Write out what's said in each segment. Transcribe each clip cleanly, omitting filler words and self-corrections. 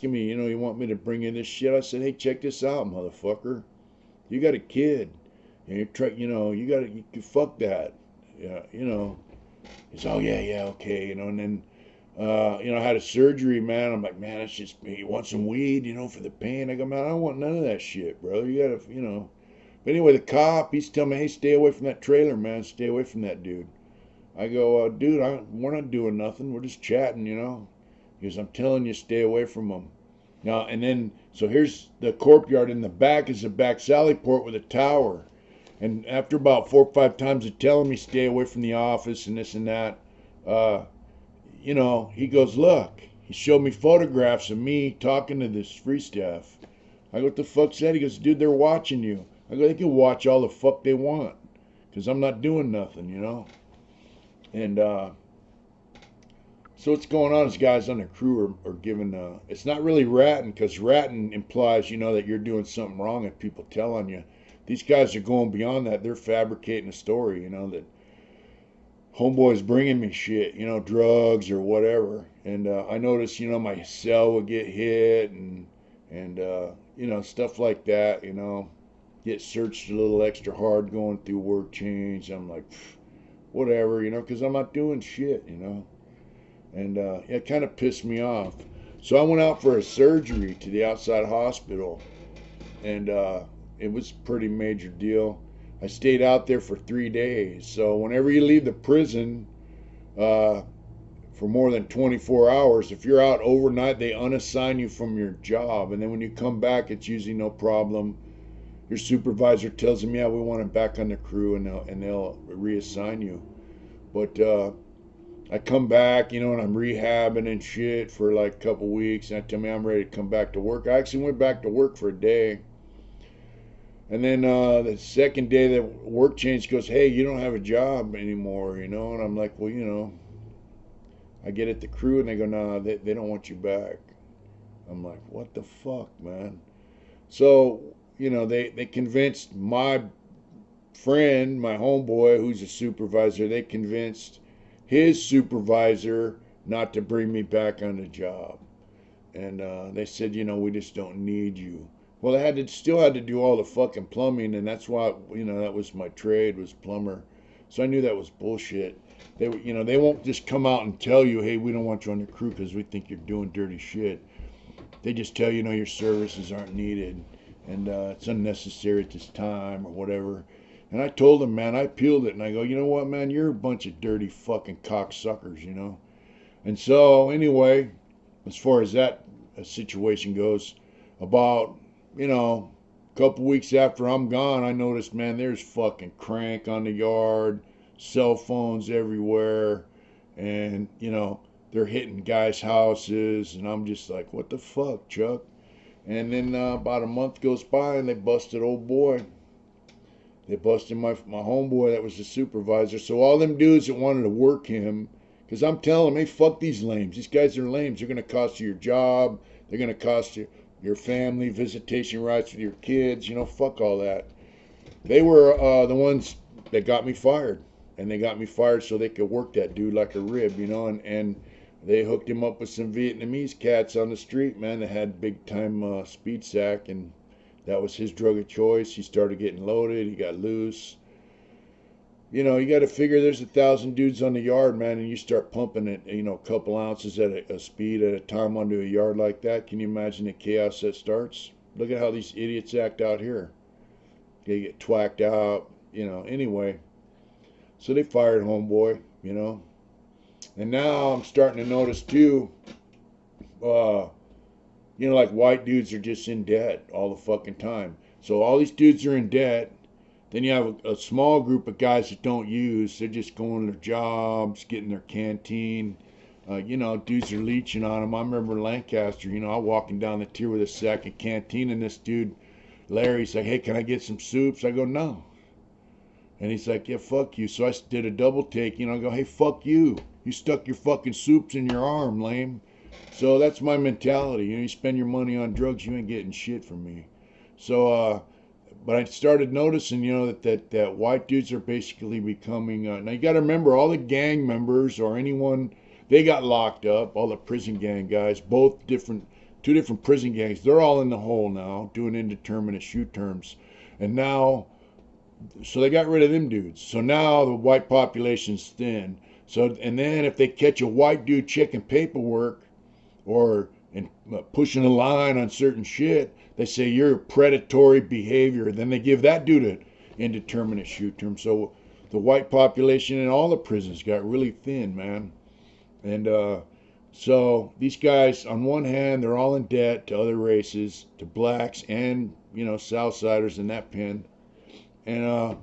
asking me, you want me to bring in this shit? I said, hey, check this out, motherfucker. You got a kid. And you got to, you fuck that. Yeah, He's, oh, yeah, yeah, okay, and then, I had a surgery, man. I'm like, man, it's just, you want some weed, for the pain? I go, man, I don't want none of that shit, bro. You got to. But anyway, the cop, he's telling me, hey, stay away from that trailer, man. Stay away from that dude. I go, dude, we're not doing nothing. We're just chatting. He goes, I'm telling you, stay away from him. Now, and then, so here's the corp yard. In the back is the back sally port with a tower. And after about 4 or 5 times of telling me stay away from the office and this and that, he goes, look. He showed me photographs of me talking to this free staff. I go, what the fuck's that? He goes, dude, they're watching you. I go, they can watch all the fuck they want. Because I'm not doing nothing, And so what's going on is guys on the crew are giving, it's not really ratting, because ratting implies, that you're doing something wrong and people tell on you. These guys are going beyond that. They're fabricating a story, that homeboy's bringing me shit, drugs or whatever. And I noticed, my cell would get hit and stuff like that, get searched a little extra hard going through work change. I'm like, whatever, because I'm not doing shit, And it kind of pissed me off. So I went out for a surgery to the outside hospital, and it was a pretty major deal. I stayed out there for 3 days. So whenever you leave the prison for more than 24 hours, if you're out overnight, they unassign you from your job. And then when you come back, it's usually no problem. Your supervisor tells them, yeah, we want him back on the crew, and they'll reassign you. But I come back, and I'm rehabbing and shit for like a couple weeks, and I tell me I'm ready to come back to work. I actually went back to work for a day. And then the second day the work change goes, hey, you don't have a job anymore, And I'm like, well, I get at the crew, and they go, nah, they don't want you back. I'm like, what the fuck, man? So, they convinced my friend, my homeboy, who's a supervisor, they convinced his supervisor not to bring me back on the job. And they said, we just don't need you. Well, I still had to do all the fucking plumbing, and that's why, that was my trade, was plumber. So I knew that was bullshit. They won't just come out and tell you, hey, we don't want you on the crew because we think you're doing dirty shit. They just tell you, your services aren't needed, and it's unnecessary at this time or whatever. And I told them, man, I peeled it, and I go, you know what, man, you're a bunch of dirty fucking cocksuckers, And so, anyway, as far as that situation goes, about, a couple weeks after I'm gone, I noticed, man, there's fucking crank on the yard, cell phones everywhere, and, they're hitting guys' houses, and I'm just like, what the fuck, Chuck? And then about a month goes by, and they busted old boy. They busted my homeboy that was the supervisor. So all them dudes that wanted to work him, because I'm telling them, hey, fuck these lames. These guys are lames. They're going to cost you your job. They're going to cost you your family, visitation rights with your kids. Fuck all that. They were the ones that got me fired. And they got me fired so they could work that dude like a rib, and they hooked him up with some Vietnamese cats on the street, man, that had big time speed sack, and that was his drug of choice. He started getting loaded. He got loose. You got to figure there's 1,000 dudes on the yard, man, and you start pumping it, a couple ounces at a speed at a time onto a yard like that. Can you imagine the chaos that starts? Look at how these idiots act out here. They get twacked out, anyway. So they fired homeboy, And now I'm starting to notice, too, like white dudes are just in debt all the fucking time. So all these dudes are in debt. Then you have a small group of guys that don't use. They're just going to their jobs, getting their canteen. Dudes are leeching on them. I remember in Lancaster, I'm walking down the tier with a sack of canteen, and this dude, Larry's like, hey, can I get some soups? I go, no. And he's like, yeah, fuck you. So I did a double take, I go, hey, fuck you. You stuck your fucking soups in your arm, lame. So that's my mentality. You spend your money on drugs, you ain't getting shit from me. So, but I started noticing, that white dudes are basically becoming, now you got to remember, all the gang members or anyone, they got locked up, all the prison gang guys, both different, two different prison gangs. They're all in the hole now, doing indeterminate shoot terms. And now, so they got rid of them dudes. So now the white population's thin. So, and then if they catch a white dude checking paperwork or pushing a line on certain shit, they say you're predatory behavior. Then they give that dude an indeterminate shoot term. So the white population in all the prisons got really thin, man. And so these guys, on one hand, they're all in debt to other races, to blacks and, you know, Southsiders in that pen. And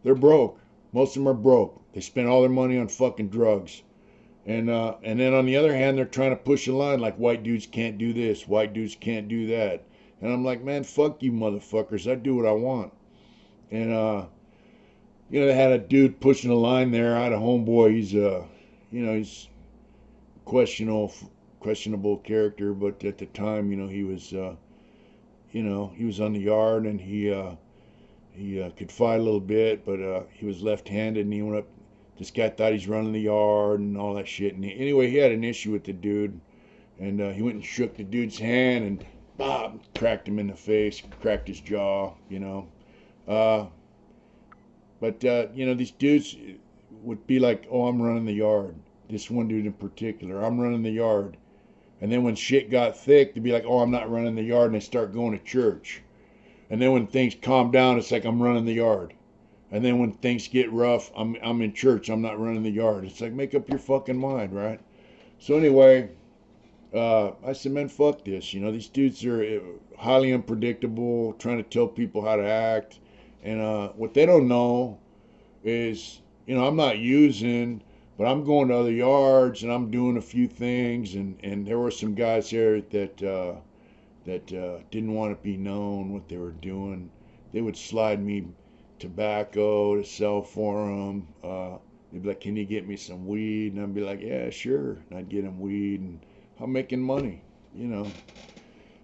they're broke. Most of them are broke. They spend all their money on fucking drugs. And then on the other hand, they're trying to push a line like white dudes can't do this, white dudes can't do that. And I'm like, man, fuck you motherfuckers. I do what I want. And you know, they had a dude pushing a line there. I had a homeboy. He's you know, he's questionable character, but at the time, you know, he was you know, he was on the yard, and he could fight a little bit, but he was left-handed, and he went up. This guy thought he's running the yard and all that shit. And anyway, he had an issue with the dude, and he went and shook the dude's hand and bob, cracked him in the face, cracked his jaw, you know. But you know, these dudes would be like, "Oh, I'm running the yard." This one dude in particular, "I'm running the yard." And then when shit got thick, they'd be like, "Oh, I'm not running the yard," and they start going to church. And then when things calm down, it's like, "I'm running the yard." And then when things get rough, I'm in church. I'm not running the yard. It's like, make up your fucking mind, right? So anyway, I said, man, fuck this. You know, these dudes are highly unpredictable, trying to tell people how to act. And what they don't know is, you know, I'm not using, but I'm going to other yards and I'm doing a few things. And there were some guys there that didn't want to be known what they were doing. They would slide me tobacco to sell for them. They'd be like, "Can you get me some weed?" And I'd be like, "Yeah, sure." And I'd get them weed, and I'm making money, you know.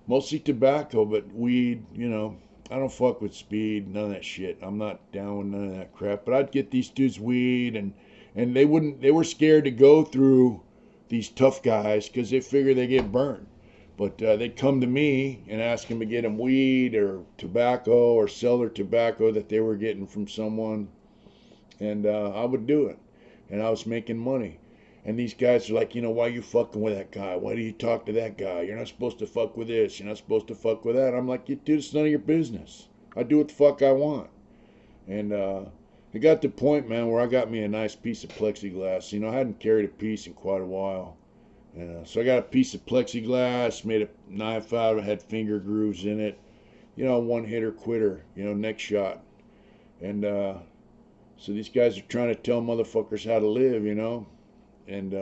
Mostly tobacco, but weed, you know. I don't fuck with speed, none of that shit. I'm not down with none of that crap. But I'd get these dudes weed, and they were scared to go through these tough guys because they figure they get burned. But they'd come to me and ask them to get them weed or tobacco or sell their tobacco that they were getting from someone. And I would do it. And I was making money. And these guys are like, you know, why are you fucking with that guy? Why do you talk to that guy? You're not supposed to fuck with this. You're not supposed to fuck with that. I'm like, dude, it's none of your business. I do what the fuck I want. And it got to the point, man, where I got me a nice piece of plexiglass. You know, I hadn't carried a piece in quite a while. And so I got a piece of plexiglass, made a knife out of it, had finger grooves in it. You know, one hitter quitter, you know, neck shot. And so these guys are trying to tell motherfuckers how to live, you know. And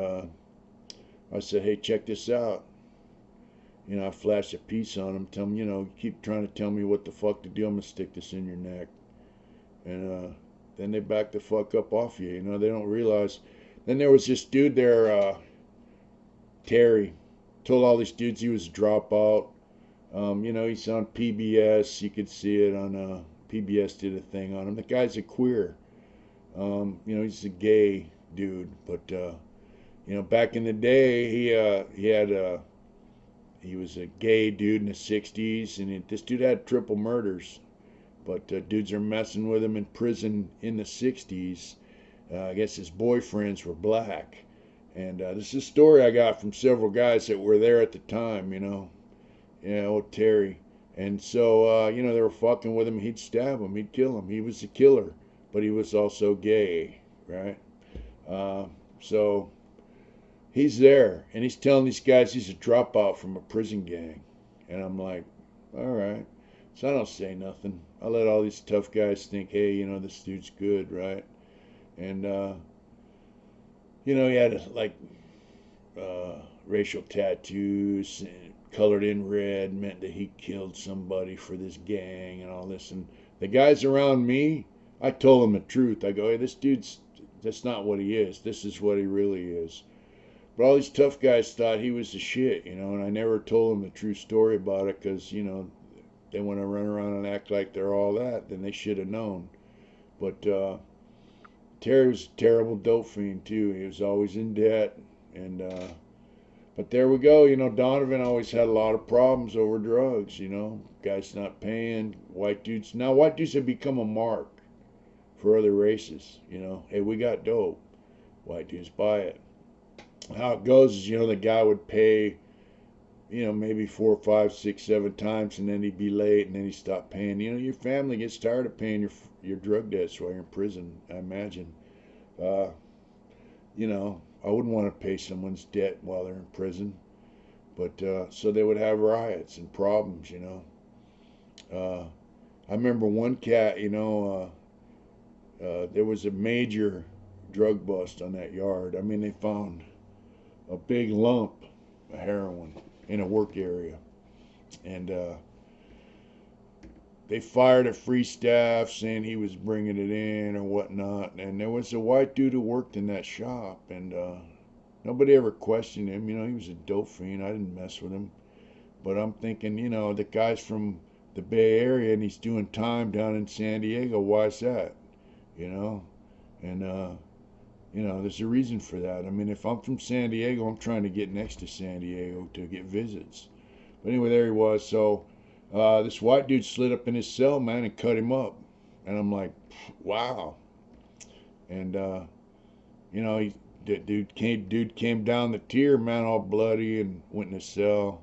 I said, hey, check this out. You know, I flashed a piece on them, tell them, you know, keep trying to tell me what the fuck to do, I'm going to stick this in your neck. And then they back the fuck up off you, you know, they don't realize. Then there was this dude there, Terry, told all these dudes he was a dropout. You know, he's on PBS. You could see it on PBS did a thing on him. The guy's a queer. You know, he's a gay dude. But you know, back in the day, he was a gay dude in the '60s, and this dude had triple murders. But dudes are messing with him in prison in the '60s. I guess his boyfriends were black. And this is a story I got from several guys that were there at the time, you know. Terry. And so, you know, they were fucking with him. He'd stab him. He'd kill him. He was a killer. But he was also gay, right? So he's there. And he's telling these guys he's a dropout from a prison gang. And I'm like, all right. So I don't say nothing. I let all these tough guys think, hey, you know, this dude's good, right? And, you know, he had like racial tattoos and colored in red, meant that he killed somebody for this gang and all this. And the guys around me, I told them the truth. I go, hey, this dude's, that's not what he is. This is what he really is. But all these tough guys thought he was the shit, you know, and I never told them the true story about it because, you know, they want to run around and act like they're all that. Then they should have known. But Terry was a terrible dope fiend, too. He was always in debt. And But there we go. Donovan always had a lot of problems over drugs. Guys not paying. White dudes. Now, white dudes have become a mark for other races. Hey, we got dope. White dudes buy it. How it goes is, the guy would pay, maybe 4, 5, 6, 7 times, and then he'd be late, and then he'd stop paying. Your family gets tired of paying your drug debts while you're in prison, I imagine. Uh, I wouldn't want to pay someone's debt while they're in prison. But so they would have riots and problems. I remember one cat, there was a major drug bust on that yard. I mean, they found a big lump of heroin in a work area. And they fired a free staff saying he was bringing it in or whatnot. And there was a white dude who worked in that shop. And nobody ever questioned him. He was a dope fiend. I didn't mess with him. But I'm thinking, the guy's from the Bay Area and he's doing time down in San Diego. Why is that? And there's a reason for that. I mean, if I'm from San Diego, I'm trying to get next to San Diego to get visits. But anyway, there he was. So this white dude slid up in his cell, man, and cut him up. And I'm like, wow. And dude came down the tier, man, all bloody, and went in his cell.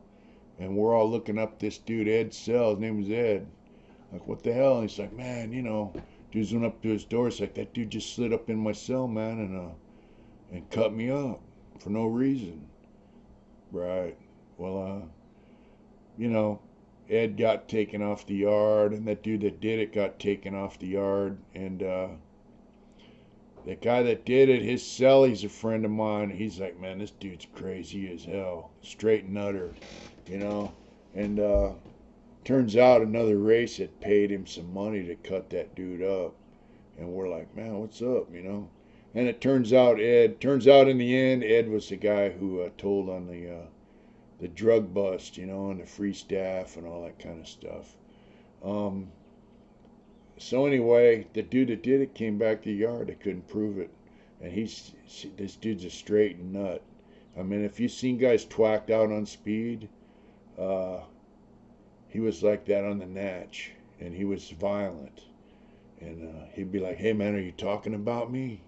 And we're all looking up this dude, Ed's cell. His name was Ed. Like, what the hell? And he's like, man, dudes went up to his door. It's like, that dude just slid up in my cell, man, and cut me up for no reason. Right. Well, Ed got taken off the yard, and that dude that did it got taken off the yard. And the guy that did it, his cell, he's a friend of mine. He's like, man, this dude's crazy as hell. Straight nutter, And turns out another race had paid him some money to cut that dude up. And we're like, man, what's up, And it turns out in the end, Ed was the guy who told on the drug bust, and the free staff and all that kind of stuff. So anyway, the dude that did it came back to the yard. They couldn't prove it. And this dude's a straight nut. I mean, if you've seen guys twacked out on speed, he was like that on the natch. And he was violent. And he'd be like, hey, man, are you talking about me?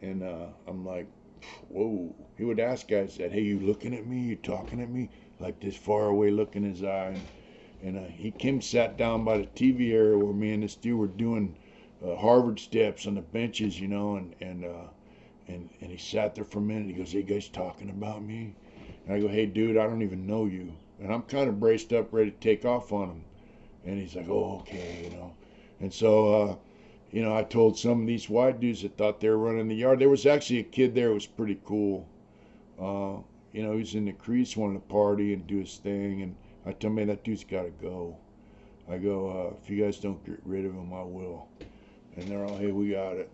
And I'm like, whoa. He would ask guys that, hey, you looking at me? You talking at me? Like this far away look in his eye. And he came sat down by the TV area where me and this dude were doing Harvard steps on the benches, and he sat there for a minute. He goes, hey, guys talking about me? And I go, hey, dude, I don't even know you. And I'm kind of braced up, ready to take off on him. And he's like, oh, okay, And so, I told some of these white dudes that thought they were running the yard. There was actually a kid there who was pretty cool. He was in the crease, wanted to party and do his thing. And I told him, man, that dude's got to go. I go, if you guys don't get rid of him, I will. And they're all, hey, we got it,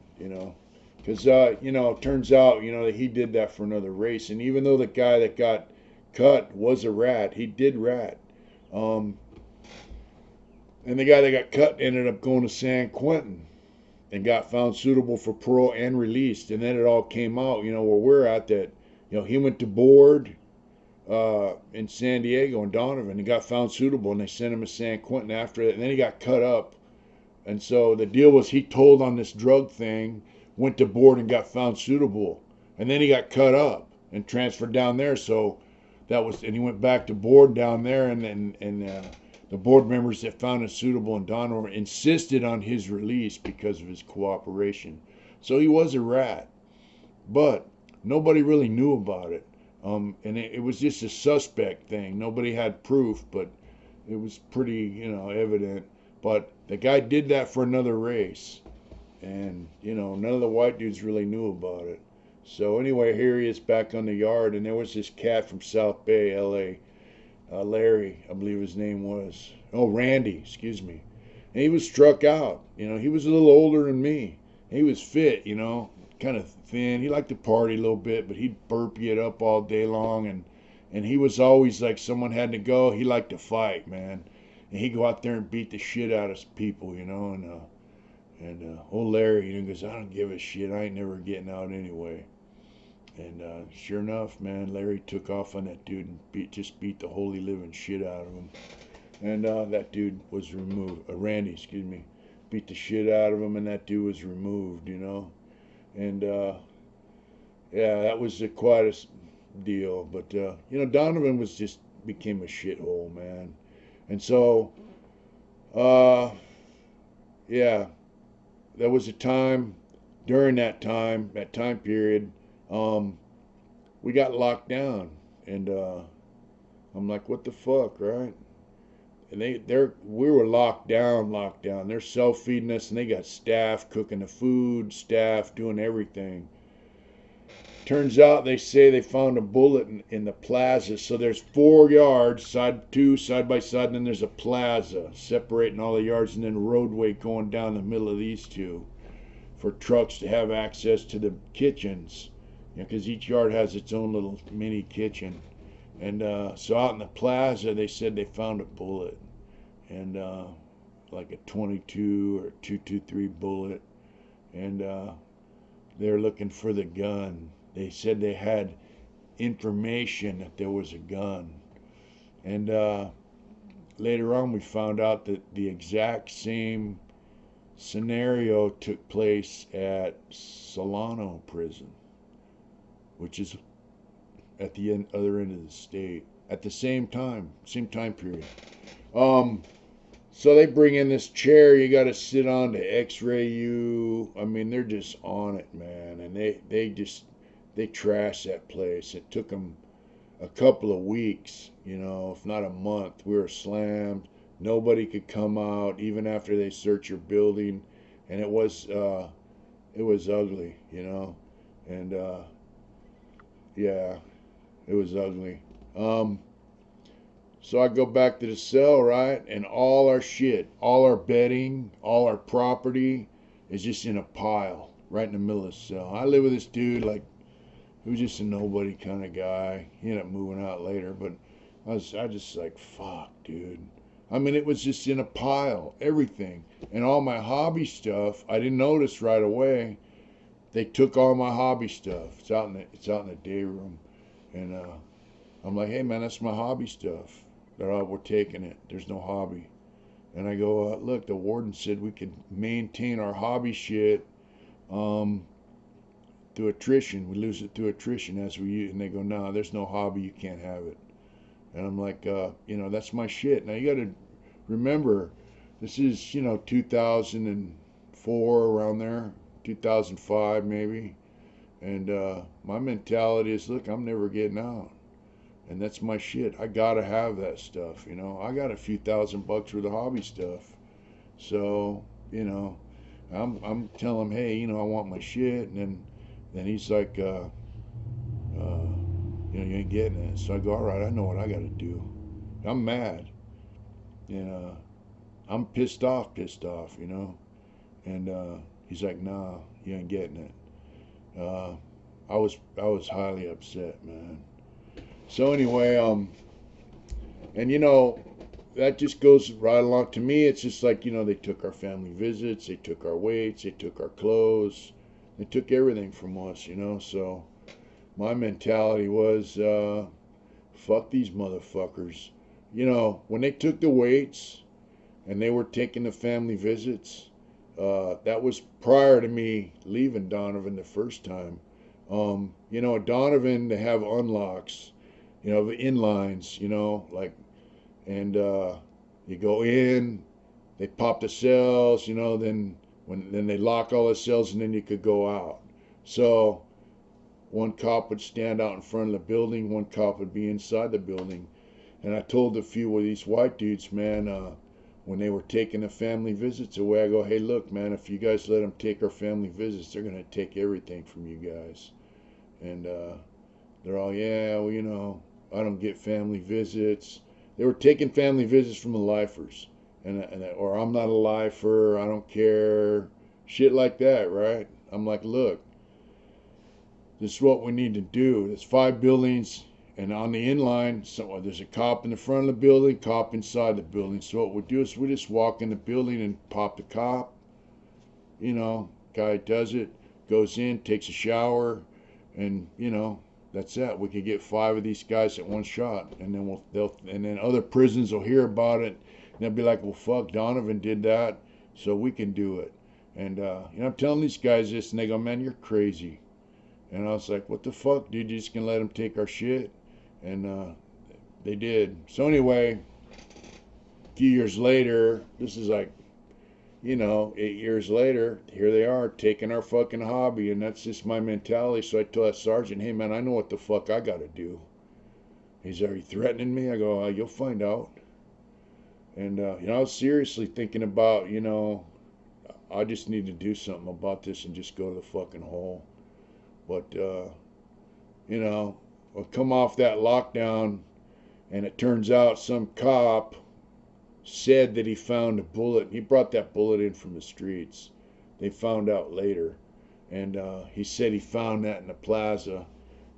Because, it turns out, that he did that for another race. And even though the guy that got cut was a rat, he did rat. And the guy that got cut ended up going to San Quentin and got found suitable for parole and released. And then it all came out, where we're at that, he went to board in San Diego and Donovan and got found suitable, and they sent him to San Quentin after it. And then he got cut up. And so the deal was he told on this drug thing, went to board and got found suitable. And then he got cut up and transferred down there. So and he went back to board down there, and the board members that found him suitable in Donovan insisted on his release because of his cooperation. So he was a rat, but nobody really knew about it. And it was just a suspect thing. Nobody had proof, but it was pretty, evident. But the guy did that for another race, and none of the white dudes really knew about it. So anyway, here he is back on the yard, and there was this cat from South Bay, L.A., Larry, I believe his name was. Oh, Randy, excuse me. And he was struck out. He was a little older than me. He was fit, kind of thin. He liked to party a little bit, but he'd burpee it up all day long. And he was always like someone had to go. He liked to fight, man. And he'd go out there and beat the shit out of people, And old Larry, goes, I don't give a shit. I ain't never getting out anyway. And sure enough, man, Larry took off on that dude and just beat the holy living shit out of him. And that dude was removed. Randy, excuse me, beat the shit out of him, and that dude was removed. And yeah, that was quite a deal. But Donovan was just became a shithole, man. And so, uh, yeah, there was a time during that time period, um, we got locked down, and I'm like, what the fuck, right? And we were locked down. They're self feeding us, and they got staff cooking the food, staff doing everything. Turns out they say they found a bullet in the plaza. So there's 4 yards, side by side, and then there's a plaza separating all the yards, and then a roadway going down the middle of these two for trucks to have access to the kitchens. Because each yard has its own little mini kitchen. And so out in the plaza, they said they found a bullet, and like a 22 or 223 bullet, and they're looking for the gun. They said they had information that there was a gun, and later on we found out that the exact same scenario took place at Solano Prison, which is at the other end of the state at the same time period. So they bring in this chair you got to sit on to x-ray you. I mean, they're just on it, man. And they trash that place. It took them a couple of weeks, if not a month. We were slammed. Nobody could come out even after they search your building, and it was ugly, and yeah, it was ugly. So I go back to the cell, right? And all our shit, all our bedding, all our property is just in a pile right in the middle of the cell. I live with this dude, like, who's just a nobody kind of guy. He ended up moving out later, but I just like, fuck, dude. I mean, it was just in a pile, everything. And all my hobby stuff, I didn't notice right away. They took all my hobby stuff. It's out in the day room. And I'm like, hey, man, that's my hobby stuff. They're all, we're taking it. There's no hobby. And I go, look, the warden said we could maintain our hobby shit through attrition. We lose it through attrition as we use. And they go, no, there's no hobby. You can't have it. And I'm like, that's my shit. Now, you got to remember, this is, 2004, around there, 2005 maybe. And my mentality is, look, I'm never getting out. And that's my shit. I gotta have that stuff, I got a few $1,000 worth of hobby stuff. So, I'm telling him, hey, I want my shit. And then he's like, you ain't getting it. So I go, all right, I know what I gotta do. I'm mad. I'm pissed off, And he's like, nah, you ain't getting it. I was highly upset, man. So anyway, and that just goes right along. To me, it's just like, they took our family visits, they took our weights, they took our clothes, they took everything from us, So my mentality was, fuck these motherfuckers. When they took the weights and they were taking the family visits, that was prior to me leaving Donovan the first time. Donovan, they have unlocks, the inlines, like, and you go in, they pop the cells, then they lock all the cells, and then you could go out. So one cop would stand out in front of the building, one cop would be inside the building. And I told a few of these white dudes, man, when they were taking the family visits away, I go, hey, look, man, if you guys let them take our family visits, they're going to take everything from you guys. And they're all, yeah, well, I don't get family visits. They were taking family visits from the lifers. Or I'm not a lifer, I don't care. Shit like that, right? I'm like, look, this is what we need to do. There's 5 buildings, and on the inline, so there's a cop in the front of the building, cop inside the building. So what we do is we just walk in the building and pop the cop. Guy does it, goes in, takes a shower, and you know, that's it. We could get 5 of these guys at one shot, and then and then other prisons will hear about it, and they'll be like, well, fuck, Donovan did that, so we can do it. And you know, I'm telling these guys this, and they go, man, you're crazy. And I was like, what the fuck, dude? You just gonna let them take our shit? And they did. So anyway, a few years later, this is like, you know, 8 years later, here they are taking our fucking hobby, and that's just my mentality. So I told that sergeant, hey man, I know what the fuck I gotta do. He's, are you threatening me? I go, you'll find out. And you know, I was seriously thinking about, you know, I just need to do something about this and just go to the fucking hole. But you know, I'll come off that lockdown, and it turns out some cop said that he found a bullet. He brought that bullet in from the streets. They found out later. And he said he found that in the plaza.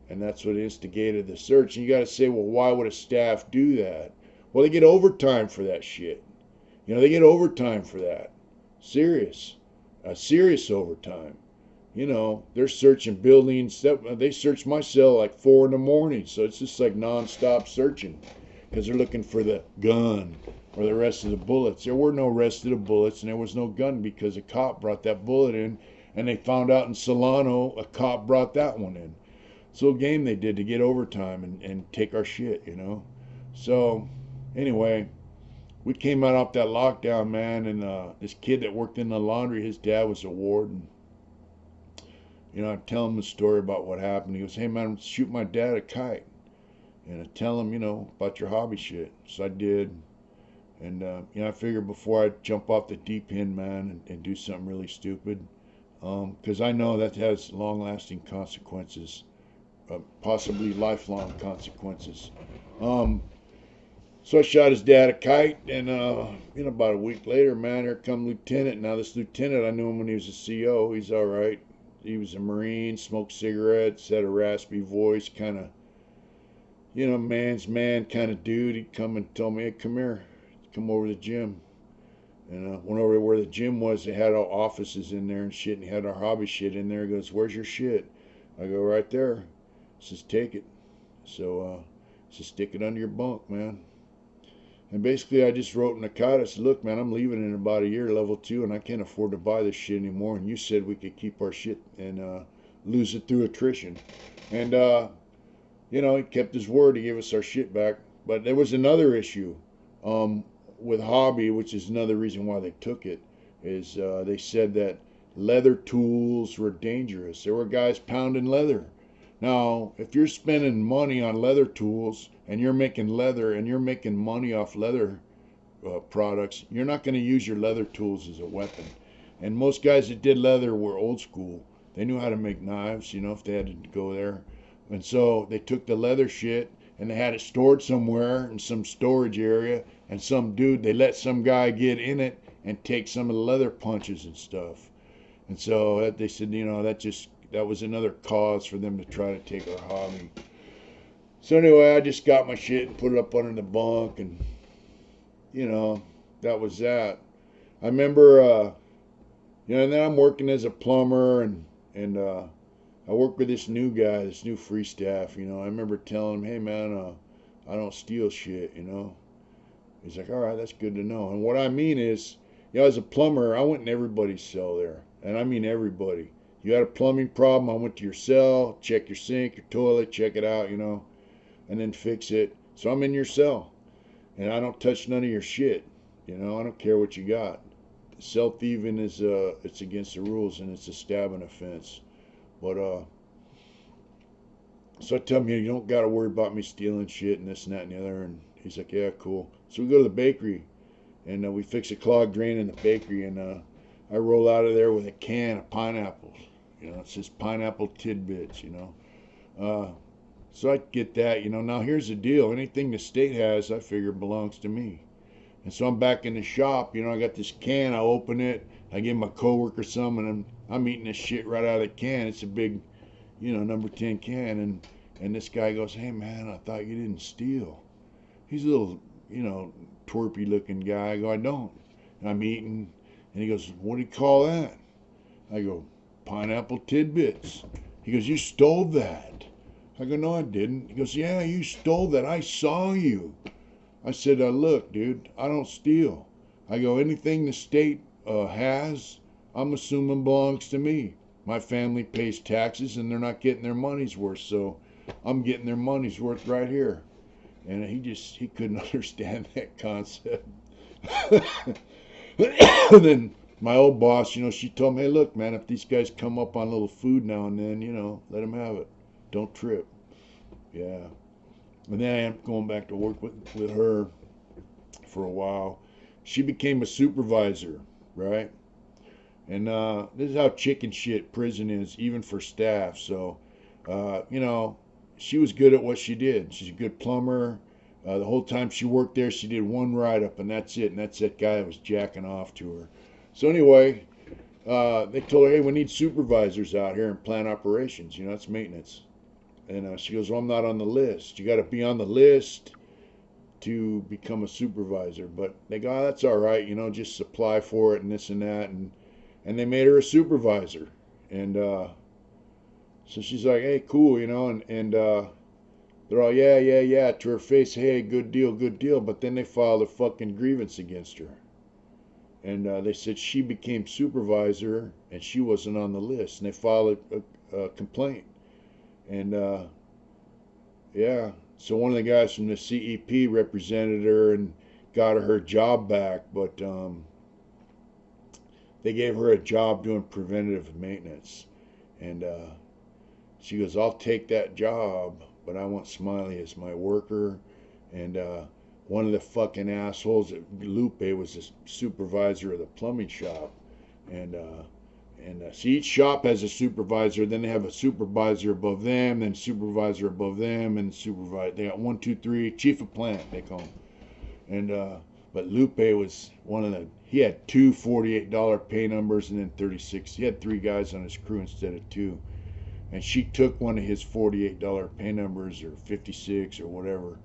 And that's what instigated the search. And you got to say, well, why would a staff do that? Well, they get overtime for that shit. You know, they get overtime for that. Serious. Serious overtime. You know, they're searching buildings. They searched my cell like 4 in the morning. So it's just like nonstop searching. Because they're looking for the gun or the rest of the bullets. There were no rest of the bullets, and there was no gun because a cop brought that bullet in, and they found out in Solano a cop brought that one in. So a game they did to get overtime and take our shit, you know. So anyway, we came out off that lockdown, man, and this kid that worked in the laundry, his dad was a warden. You know, I tell him the story about what happened. He goes, hey man, shoot my dad a kite. And I tell him, you know, about your hobby shit. So I did. And, you know, I figured before I jump off the deep end, man, and do something really stupid, because I know that has long-lasting consequences, possibly lifelong consequences. So I shot his dad a kite, and, you know, about a week later, man, here come Lieutenant. Now, this Lieutenant, I knew him when he was a CO. He's all right. He was a Marine, smoked cigarettes, had a raspy voice, kind of, you know, man's man kind of dude. He'd come and tell me, hey, come here. Come over to the gym. And went over to where the gym was. They had all offices in there and shit, and he had our hobby shit in there. He goes, where's your shit? I go, right there. He says, take it. So he says, stick it under your bunk, man. And basically I just wrote in the card, I said, look, man, I'm leaving in about a year, level 2, and I can't afford to buy this shit anymore. And you said we could keep our shit and lose it through attrition. And you know, he kept his word. He gave us our shit back. But there was another issue. With hobby, which is another reason why they took it, is they said that leather tools were dangerous. There were guys pounding leather. Now, if you're spending money on leather tools and you're making leather and you're making money off leather products, you're not going to use your leather tools as a weapon. And most guys that did leather were old school. They knew how to make knives, you know, if they had to go there. And so they took the leather shit and they had it stored somewhere in some storage area, and some dude, they let some guy get in it and take some of the leather punches and stuff. And so they said, you know, that was another cause for them to try to take our hobby. So anyway, I just got my shit and put it up under the bunk, and you know, that was that. I remember, you know, and then I'm working as a plumber, and I work with this new guy, this new free staff, you know. I remember telling him, hey man, I don't steal shit, you know. He's like, all right, that's good to know. And what I mean is, you know, as a plumber, I went in everybody's cell there. And I mean everybody. You had a plumbing problem, I went to your cell, check your sink, your toilet, check it out, you know, and then fix it. So I'm in your cell. And I don't touch none of your shit. You know, I don't care what you got. Cell thieving is, it's against the rules, and it's a stabbing offense. But, so I tell him, you don't got to worry about me stealing shit and this and that and the other. And he's like, yeah, cool. So we go to the bakery, and we fix a clogged drain in the bakery, and I roll out of there with a can of pineapples. You know, it says pineapple tidbits, you know. So I get that, you know. Now here's the deal. Anything the state has, I figure belongs to me. And so I'm back in the shop, you know, I got this can, I open it, I give my coworker some, and I'm eating this shit right out of the can. It's a big, you know, number 10 can, and this guy goes, hey man, I thought you didn't steal. He's a little, you know, twerpy looking guy. I go, I don't. And I'm eating, and he goes, what do you call that? I go, pineapple tidbits. He goes, you stole that. I go, no, I didn't. He goes, yeah, you stole that. I saw you. I said, look, dude, I don't steal. I go, anything the state has, I'm assuming belongs to me. My family pays taxes and they're not getting their money's worth, so I'm getting their money's worth right here. And he couldn't understand that concept. Then my old boss, she told me, hey, look, man, if these guys come up on a little food now and then, let them have it. Don't trip. Yeah. And then I ended up going back to work with her for a while. She became a supervisor, right? And this is how chicken shit prison is, even for staff. So, she was good at what she did. She's a good plumber. The whole time she worked there, she did one write-up, and that's it. And that's that guy that was jacking off to her. So anyway, they told her, hey, we need supervisors out here in plant operations. That's maintenance. And she goes, well, I'm not on the list. You got to be on the list to become a supervisor. But they go, oh, that's all right. Just apply for it and this and that. And they made her a supervisor. And so she's like, hey, cool, and they're all, yeah, to her face, hey, good deal. But then they filed a fucking grievance against her. And they said she became supervisor and she wasn't on the list. And they filed a complaint. And, so one of the guys from the CEP represented her and got her job back. But they gave her a job doing preventative maintenance. And she goes, I'll take that job, but I want Smiley as my worker. And one of the fucking assholes at Lupe was the supervisor of the plumbing shop. And so each shop has a supervisor, then they have a supervisor above them, then supervisor above them, and supervisor. They got 1, 2, 3, chief of plant, they call him. And but Lupe was he had two $48 pay numbers and then 36. He had 3 guys on his crew instead of 2. And she took one of his $48 pay numbers or 56 or whatever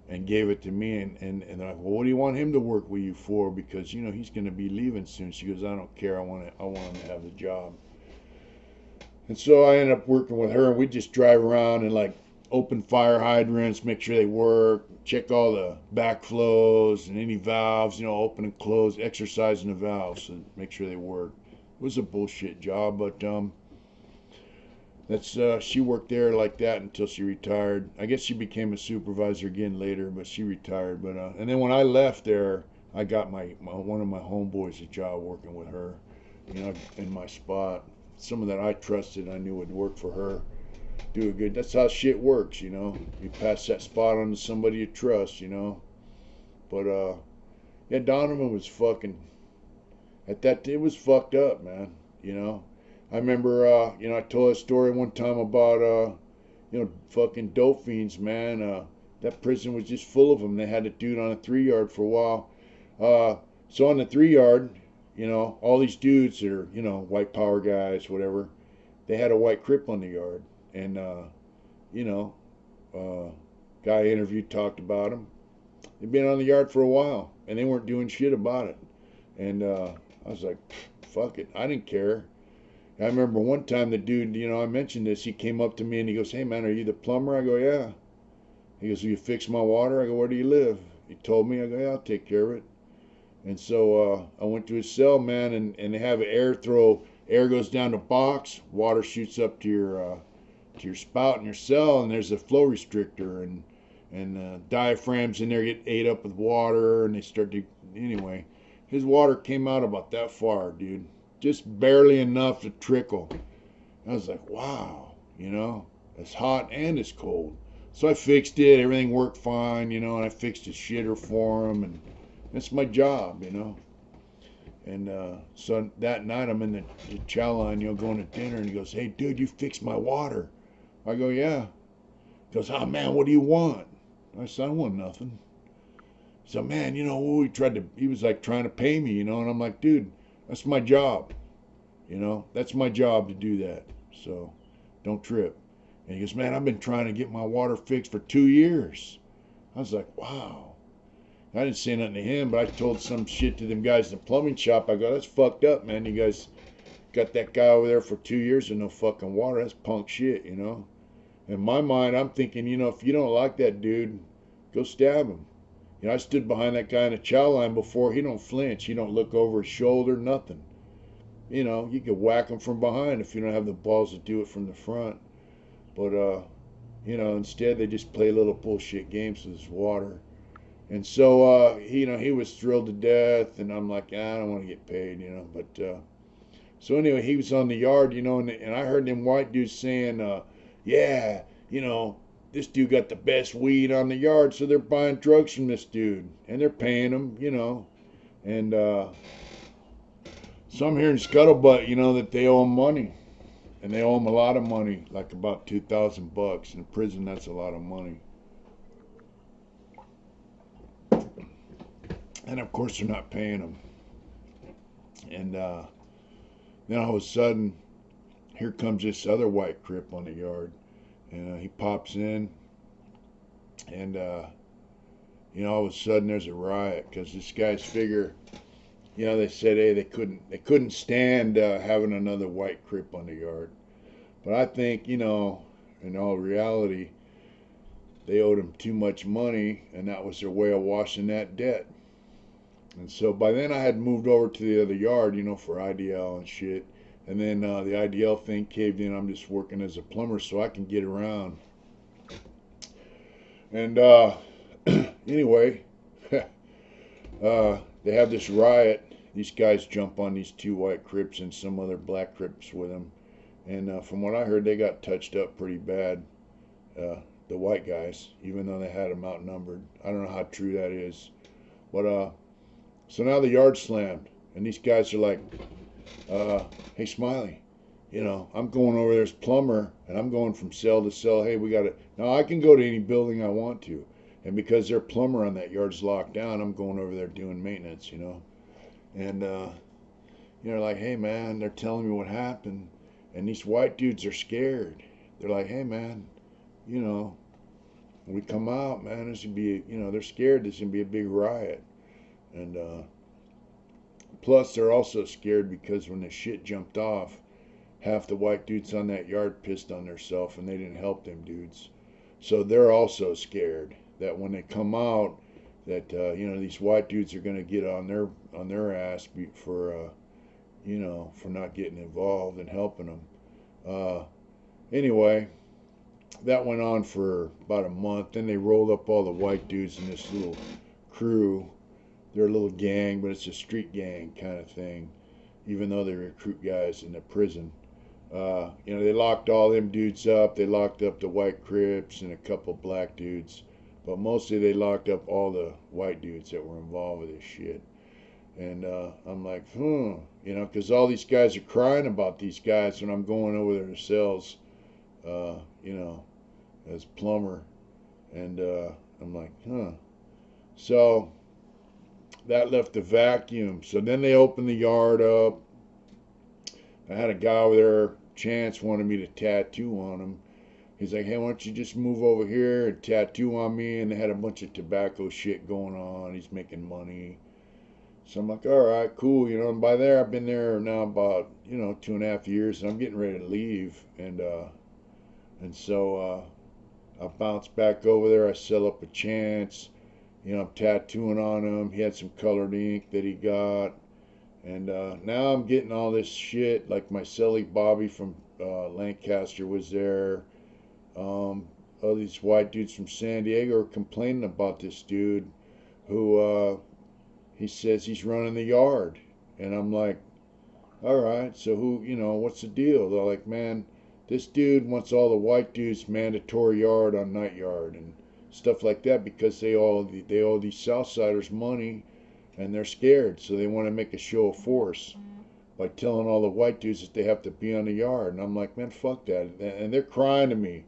and gave it to me. And they're like, well, what do you want him to work with you for? Because, he's going to be leaving soon. She goes, I don't care. I want him to have the job. And so I ended up working with her, and we just drive around and open fire hydrants, make sure they work, check all the backflows and any valves, open and close, exercising the valves and make sure they work. It was a bullshit job, but she worked there like that until she retired. I guess she became a supervisor again later, but she retired. But and then when I left there, I got one of my homeboys a job working with her, in my spot. Someone that I trusted, I knew would work for her, do a good. That's how shit works, You pass that spot on to somebody you trust, But yeah, Donovan was fucking. It was fucked up, man. I remember, I told a story one time about, fucking dope fiends, man. That prison was just full of them. They had a dude on a 3-yard for a while. So on the 3-yard, all these dudes are, white power guys, whatever. They had a white crip on the yard. And, guy I interviewed talked about them. They'd been on the yard for a while, and they weren't doing shit about it. And I was like, fuck it. I didn't care. I remember one time the dude, I mentioned this, he came up to me and he goes, hey man, are you the plumber? I go, yeah. He goes, will you fix my water? I go, where do you live? He told me. I go, yeah, I'll take care of it. And so I went to his cell, man, and they have an air goes down the box, water shoots up to your spout in your cell, and there's a flow restrictor, and diaphragms in there get ate up with water, and they start to, anyway, his water came out about that far, dude. Just barely enough to trickle. I was like, wow, it's hot and it's cold. So I fixed it. Everything worked fine, and I fixed his shitter for him, and that's my job, And so that night I'm in the chow line, going to dinner, and he goes, hey, dude, you fixed my water. I go, yeah. He goes, oh, man, what do you want? I said, I want nothing. So, man, he was trying to pay me, and I'm like, dude, that's my job. That's my job to do that. So don't trip. And he goes, man, I've been trying to get my water fixed for 2 years. I was like, wow. I didn't say nothing to him, but I told some shit to them guys in the plumbing shop. I go, that's fucked up, man. You guys, got that guy over there for 2 years with no fucking water. That's punk shit, In my mind, I'm thinking, if you don't like that dude, go stab him. I stood behind that guy in the chow line before. He don't flinch. He don't look over his shoulder, nothing. You could whack him from behind if you don't have the balls to do it from the front. But, instead they just play little bullshit games with his water. And so, he was thrilled to death. And I'm like, I don't want to get paid, But, so anyway, he was on the yard, and I heard them white dudes saying, yeah, this dude got the best weed on the yard, so they're buying drugs from this dude, and they're paying him, And so I'm hearing scuttlebutt, that they owe him money, and they owe him a lot of money, like about $2,000. In prison, that's a lot of money. And of course, they're not paying him. And then all of a sudden, here comes this other white crip on the yard. And he pops in, and all of a sudden there's a riot because this guy's figure, they said, hey, they couldn't stand having another white crip on the yard. But I think, in all reality, they owed him too much money, and that was their way of washing that debt. And so by then I had moved over to the other yard, for IDL and shit. And then the IDL thing caved in. I'm just working as a plumber so I can get around. And anyway, they have this riot. These guys jump on these two white crips and some other black crips with them. And from what I heard, they got touched up pretty bad, the white guys, even though they had them outnumbered. I don't know how true that is. But so now the yard's slammed. And these guys are like, hey, Smiley, I'm going over there as plumber, and I'm going from cell to cell. Hey, we got it. Now, I can go to any building I want to. And because their plumber on that yard's locked down, I'm going over there doing maintenance, And, like, hey, man, they're telling me what happened. And these white dudes are scared. They're like, hey, man, when we come out, man, there's going to be, they're scared there's going to be a big riot. And, plus, they're also scared because when the shit jumped off, half the white dudes on that yard pissed on themselves, and they didn't help them dudes. So they're also scared that when they come out, that these white dudes are going to get on their ass for for not getting involved and helping them. Anyway, that went on for about a month. Then they rolled up all the white dudes in this little crew. They're a little gang, but it's a street gang kind of thing, even though they recruit guys in the prison. They locked all them dudes up. They locked up the white crips and a couple black dudes, but mostly they locked up all the white dudes that were involved with this shit. And I'm like, because all these guys are crying about these guys when I'm going over their cells, as plumber. And I'm like, So that left a vacuum. So then they opened the yard up. I had a guy over there, Chance, wanted me to tattoo on him. He's like, hey, why don't you just move over here and tattoo on me? And they had a bunch of tobacco shit going on. He's making money. So I'm like, all right, cool. And by there, I've been there now about, 2.5 years, and I'm getting ready to leave. And so I bounced back over there. I set up a Chance. I'm tattooing on him. He had some colored ink that he got. And now I'm getting all this shit. Like my cellie Bobby from Lancaster was there. All these white dudes from San Diego are complaining about this dude who he says he's running the yard. And I'm like, all right, so who, what's the deal? They're like, man, this dude wants all the white dudes mandatory yard on night yard and stuff like that because they owe these Southsiders money and they're scared, so they want to make a show of force by telling all the white dudes that they have to be on the yard. And I'm like, man, fuck that. And they're crying to me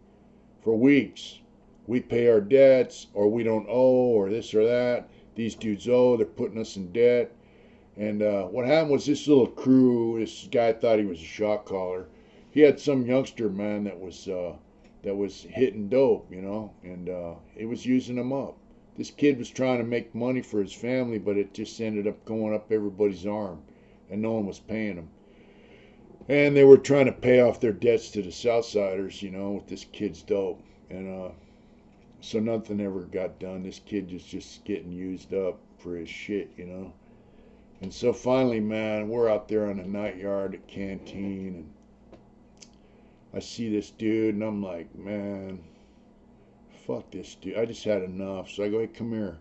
for weeks. We pay our debts, or we don't owe, or this or that. These dudes owe, they're putting us in debt. And what happened was this little crew, this guy thought he was a shot caller. He had some youngster, man, that was hitting dope, and he was using them up. This kid was trying to make money for his family, but it just ended up going up everybody's arm, and no one was paying him. And they were trying to pay off their debts to the Southsiders, with this kid's dope. And so nothing ever got done. This kid was just getting used up for his shit. And so finally, man, we're out there on the night yard at Canteen, and I see this dude, and I'm like, man, fuck this dude. I just had enough. So I go, hey, come here.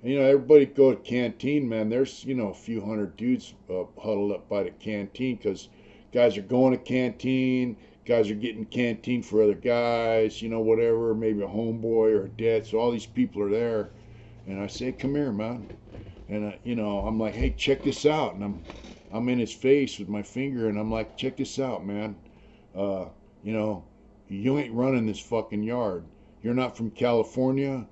And, everybody go to Canteen, man. There's, a few hundred dudes huddled up by the Canteen because guys are going to Canteen. Guys are getting Canteen for other guys, whatever, maybe a homeboy or a dad. So all these people are there. And I say, come here, man. And, I'm like, hey, check this out. And I'm in his face with my finger, and I'm like, check this out, man. You ain't running this fucking yard. You're not from California.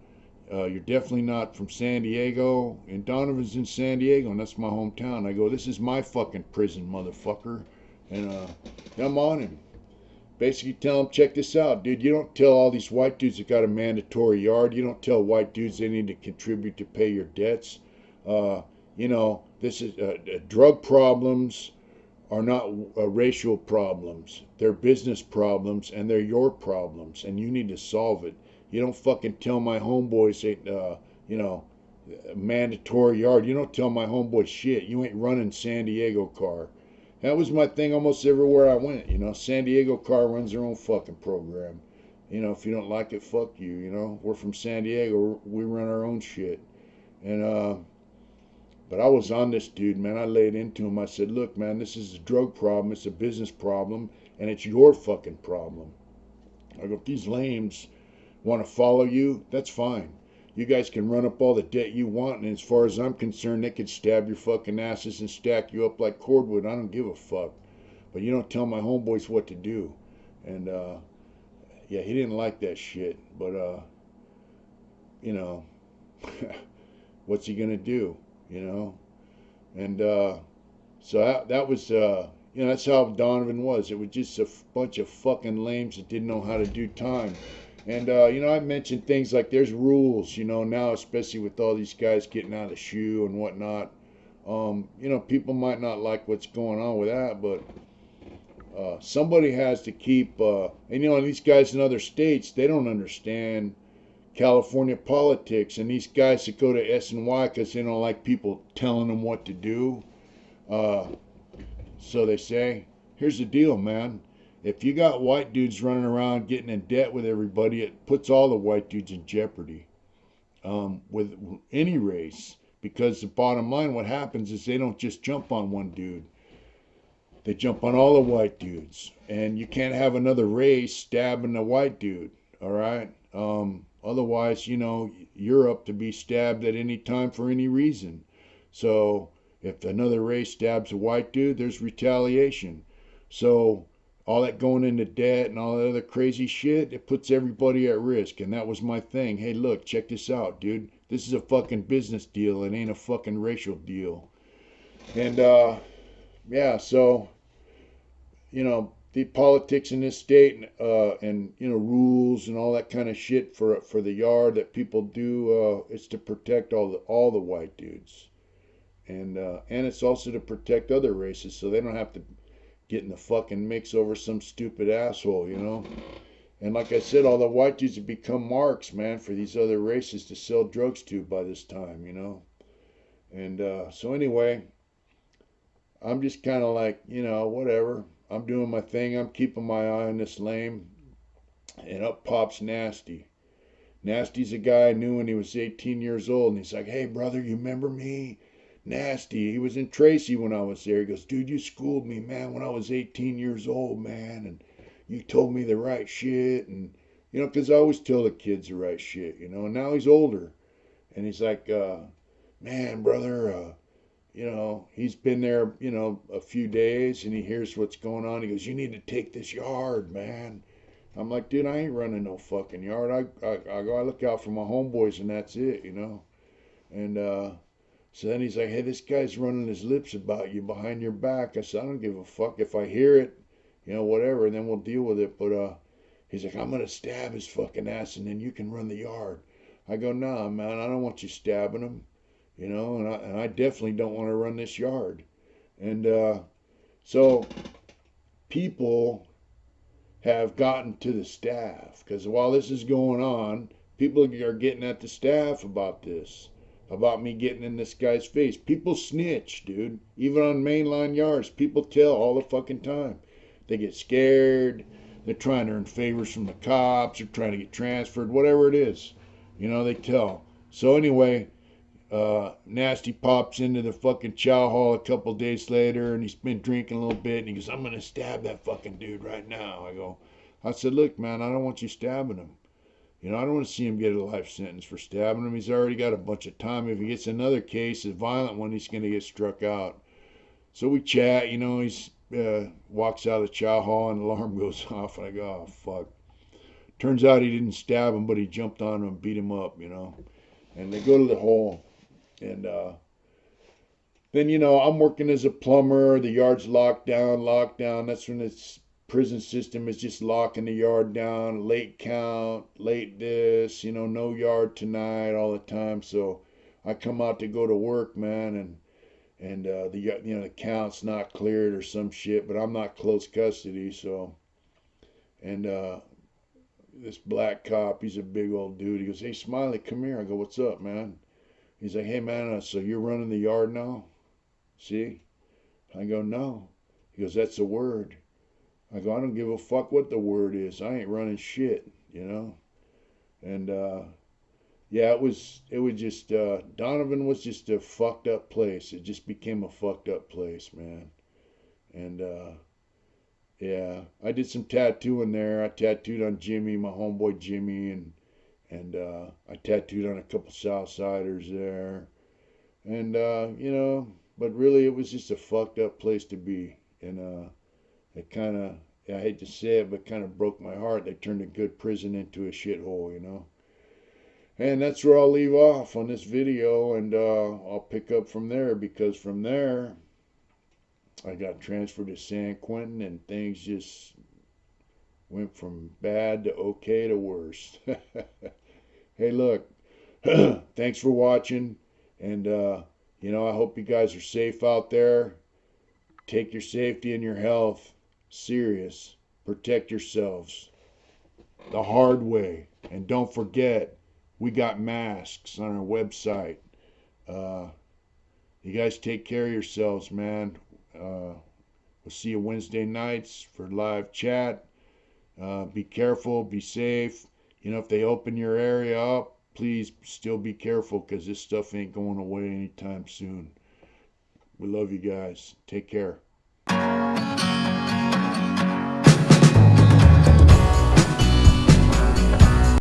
You're definitely not from San Diego. And Donovan's in San Diego, and that's my hometown. I go, this is my fucking prison, motherfucker. And I'm on him. Basically tell him, check this out, dude. You don't tell all these white dudes that got a mandatory yard. You don't tell white dudes they need to contribute to pay your debts. This is drug problems are not racial problems. They're business problems, and they're your problems, and you need to solve it. You don't fucking tell my homeboys mandatory yard. You don't tell my homeboys shit. You ain't running San Diego car. That was my thing almost everywhere I went. San Diego car runs their own fucking program. If you don't like it, fuck you. We're from San Diego. We run our own shit. And but I was on this dude, man. I laid into him. I said, look, man, this is a drug problem. It's a business problem, and it's your fucking problem. I go, if these lames want to follow you, that's fine. You guys can run up all the debt you want, and as far as I'm concerned, they could stab your fucking asses and stack you up like cordwood. I don't give a fuck. But you don't tell my homeboys what to do. And, yeah, he didn't like that shit. But, what's he going to do? And so that was, that's how Donovan was. It was just a bunch of fucking lames that didn't know how to do time. And, I mentioned things like there's rules, now, especially with all these guys getting out of the shoe and whatnot. People might not like what's going on with that, but somebody has to keep, and, these guys in other states, they don't understand California politics, and these guys that go to S&Y because they don't like people telling them what to do. So they say, here's the deal, man. If you got white dudes running around getting in debt with everybody, it puts all the white dudes in jeopardy with any race. Because the bottom line, what happens is they don't just jump on one dude. They jump on all the white dudes. And you can't have another race stabbing a white dude, all right? Otherwise, you're up to be stabbed at any time for any reason. So if another race stabs a white dude, there's retaliation. So all that going into debt and all that other crazy shit, it puts everybody at risk. And that was my thing. Hey, look, check this out, dude. This is a fucking business deal. It ain't a fucking racial deal. And, yeah, so, the politics in this state and rules and all that kind of shit for the yard that people do, it's to protect all the white dudes, and it's also to protect other races so they don't have to get in the fucking mix over some stupid asshole. And like I said, all the white dudes have become marks, man, for these other races to sell drugs to by this time. And so anyway, I'm just kind of like, whatever. I'm doing my thing. I'm keeping my eye on this lame. And up pops Nasty. Nasty's a guy I knew when he was 18 years old. And he's like, hey, brother, you remember me? Nasty. He was in Tracy when I was there. He goes, dude, you schooled me, man, when I was 18 years old, man. And you told me the right shit. And, because I always tell the kids the right shit, And now he's older. And he's like, man, brother, he's been there, a few days, and he hears what's going on. He goes, you need to take this yard, man. I'm like, dude, I ain't running no fucking yard. I look out for my homeboys, and that's it, And so then he's like, hey, this guy's running his lips about you behind your back. I said, I don't give a fuck. If I hear it, whatever, and then we'll deal with it. But he's like, I'm going to stab his fucking ass, and then you can run the yard. I go, nah, man, I don't want you stabbing him. And I definitely don't want to run this yard. And so people have gotten to the staff, because while this is going on, people are getting at the staff about this, about me getting in this guy's face. People snitch, dude. Even on mainline yards, people tell all the fucking time. They get scared. They're trying to earn favors from the cops. They're trying to get transferred, whatever it is. You know, they tell. So anyway, Nasty pops into the fucking chow hall a couple days later, and he's been drinking a little bit, and he goes, "I'm gonna stab that fucking dude right now." I said, "Look, man, I don't want you stabbing him. You know, I don't want to see him get a life sentence for stabbing him. He's already got a bunch of time. If he gets another case, a violent one, he's gonna get struck out." So we chat. You know, he's walks out of the chow hall, and the alarm goes off, and I go, "Oh fuck." Turns out he didn't stab him, but he jumped on him and beat him up. You know, and they go to the hole. And then, you know, I'm working as a plumber. The yard's locked down, locked down. That's when its prison system is just locking the yard down. Late count, late this, you know, no yard tonight all the time. So I come out to go to work, man, and the count's not cleared or some shit, but I'm not close custody. So, and this black cop, he's a big old dude. He goes, "Hey, Smiley, come here." I go, "What's up, man?" He's like, "Hey, man, so you're running the yard now? See?" I go, "No." He goes, "That's a word." I go, "I don't give a fuck what the word is. I ain't running shit, you know?" And, yeah, it was just, Donovan was just a fucked up place. It just became a fucked up place, man. And, yeah, I did some tattooing there. I tattooed on Jimmy, my homeboy Jimmy, and I tattooed on a couple Southsiders there. And, you know, but really it was just a fucked up place to be. And it kind of, I hate to say it, but kind of broke my heart. They turned a good prison into a shithole, you know. And that's where I'll leave off on this video, and I'll pick up from there, because from there I got transferred to San Quentin, and things just went from bad to okay to worse. Hey, look, thanks for watching, and you know, I hope you guys are safe out there. Take your safety and your health serious. Protect yourselves the hard way, and don't forget, we got masks on our website. You guys take care of yourselves, man. We'll see you Wednesday nights for live chat. Be careful, be safe. You know, if they open your area up, please still be careful, because this stuff ain't going away anytime soon. We love you guys. Take care.